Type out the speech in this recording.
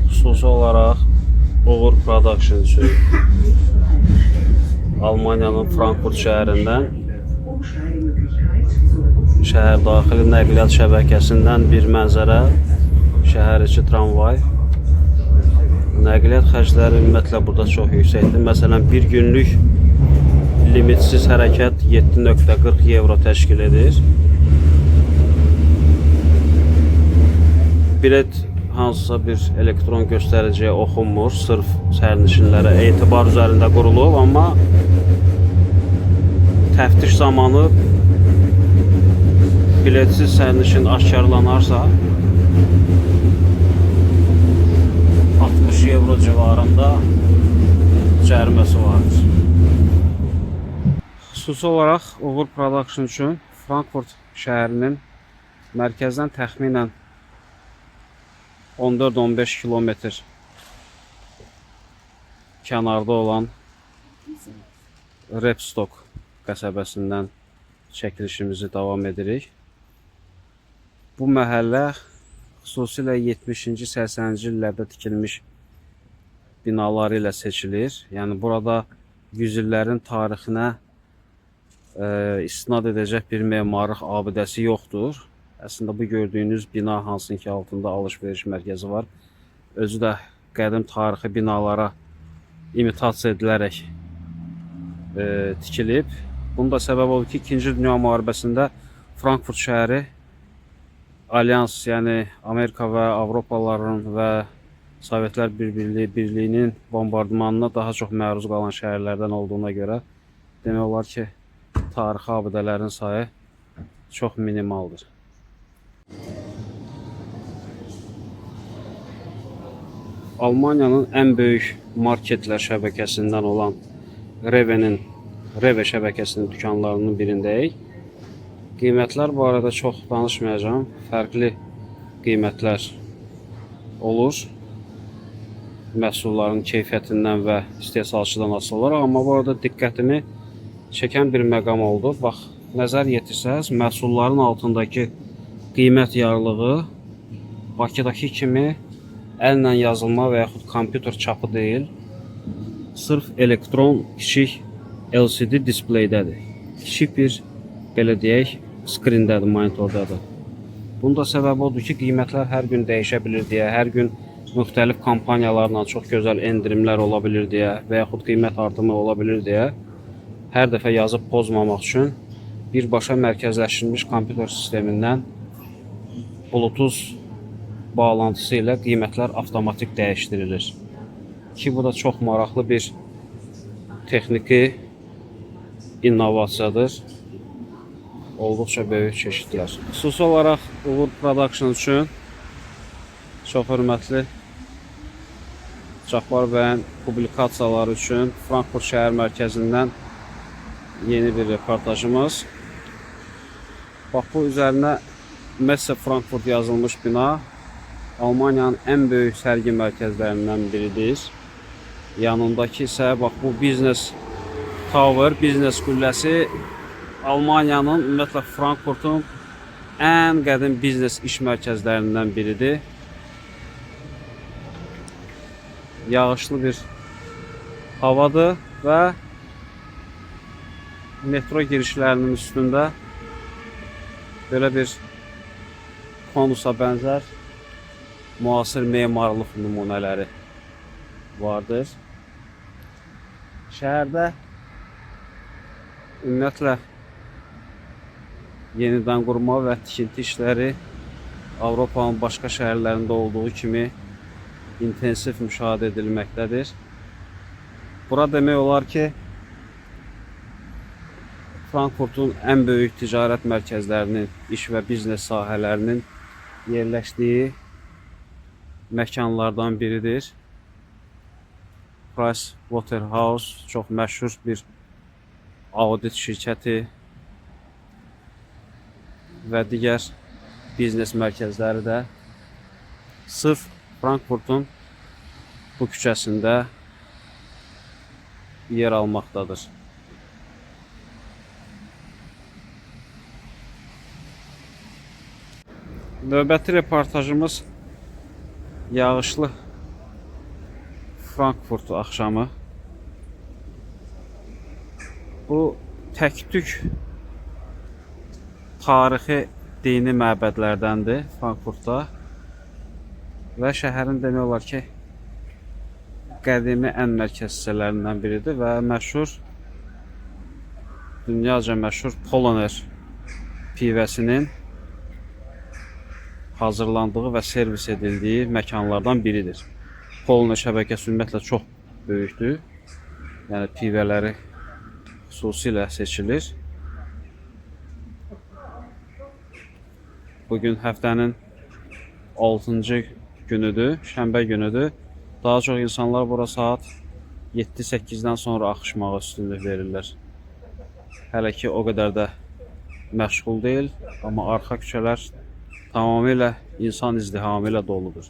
Xüsusi olaraq Uğur Production üçün Almaniyanın Frankfurt şəhərindən şəhər daxili nəqliyyat şəbəkəsindən bir mənzərə, şəhər içi tramvay. Nəqliyyat xərcləri ümumiyyətlə burada çox yüksəkdir. Məsələn, bir günlük limitsiz hərəkət 7.40 euro təşkil edir. Bilet hansısa bir elektron göstəriciyə oxunmur, sırf sərnişinlərə etibar üzərində qurulub, amma təftiş zamanı biletsiz sərnişin aşkarlanarsa 60 euro civarında cəriməsi vardır. Xüsusi olaraq Uğur Production üçün Frankfurt şəhərinin mərkəzdən təxminən 14-15 kilometr kənarda olan Rebstock qəsəbəsindən çəkilişimizi davam edirik. Bu məhəllə xüsusilə 70-ci, 80-ci illərdə tikilmiş binaları ilə seçilir. Yəni burada yüzillərin tarixinə istinad edəcək bir memarlıq abidəsi yoxdur. Əslində bu gördüyünüz bina hansın ki altında alış-veriş mərkəzi var. Özü də qədim tarixi binalara imitasiya edilərək tikilib. Bunun da səbəb oldu ki, 2-ci Dünya Müharibəsində Frankfurt şəhəri Alyans, yəni Amerika və Avropalıların və Sovetlər Birliyinin bombardmanına daha çox məruz qalan şəhərlərdən olduğuna görə demək olar ki, tarixi abidələrin sayı çox minimaldır. Almaniyanın ən böyük marketlər şəbəkəsindən olan Rewe şəbəkəsinin dükanlarının birindəyik. Qiymətlər barədə çox danışmayacağım. Fərqli qiymətlər olur. Məhsulların keyfiyyətindən və istehsalçıdan asılı olaraq. Amma bu arada diqqətimi çəkən bir məqam oldu. Bax, nəzər yetirsəz, məhsulların altındakı qiymət yarlığı Bakıdakı kimi əllə yazılma və yaxud kompüter çapı deyil, sırf elektron kiçik LCD displaydədir. Kiçik bir, belə deyək, skrindədir, monitordadır. Bunun da səbəbi odur ki, qiymətlər hər gün dəyişə bilir deyə, hər gün müxtəlif kampaniyalarla çox gözəl endirimlər ola bilir deyə və yaxud qiymət artımı ola bilir deyə hər dəfə yazıb pozmamaq üçün birbaşa mərkəzləşdirilmiş kompüter sistemindən Bluetooth bağlantısı ilə qiymətlər avtomatik dəyişdirilir. Ki, bu da çox maraqlı bir texniki innovasiyadır. Olduqca böyük çeşidlər. Xüsusi olaraq Uğur Production üçün çox hörmətli Cabbar bəyin publikasiyaları üçün Frankfurt şəhər mərkəzindən yeni bir reportajımız. Bax, bu üzərinə Messe Frankfurt yazılmış bina Almaniyanın ən böyük sərgi mərkəzlərindən biridir. Yanındakı isə bax, bu Business Tower, biznes qülləsi Almaniyanın, ümumiyyətlə Frankfurtun ən qədim biznes iş mərkəzlərindən biridir. Yağışlı bir havadır və metro girişlərinin üstündə belə bir konusa bənzər müasir memarlıq nümunələri vardır. Şəhərdə ümumiyyətlə yenidən qurma və tikinti işləri Avropanın başqa şəhərlərində olduğu kimi intensiv müşahidə edilməkdədir. Bura demək olar ki, Frankfurtun ən böyük ticarət mərkəzlərinin, iş və biznes sahələrinin yerləşdiyi məkanlardan biridir. Price Waterhouse çox məşhur bir audit şirkəti və digər biznes mərkəzləri də sırf Frankfurtun bu küçəsində yer almaqdadır. Növbəti reportajımız yağışlı Frankfurt axşamı. Bu tək-tük tarixi dini məbədlərdəndir Frankfurtda və şəhərin demək olar ki, qədimi ən mərkəz hissələrindən biridir və məşhur, dünyaca məşhur Poloner pivəsinin hazırlandığı və servis edildiyi məkanlardan biridir. Poloner şəbəkəsi ümumiyyətlə çox böyükdür. Yəni pivələri xüsusilə seçilir. Bugün həftənin 6-cı günüdür, şənbə günüdür. Daha çox insanlar bura saat 7-8-dən sonra axışmağa üstünlük verirlər. Hələ ki o qədər də məşğul deyil, amma arxa küçələr tamamilə insan izdihamı ilə doludur.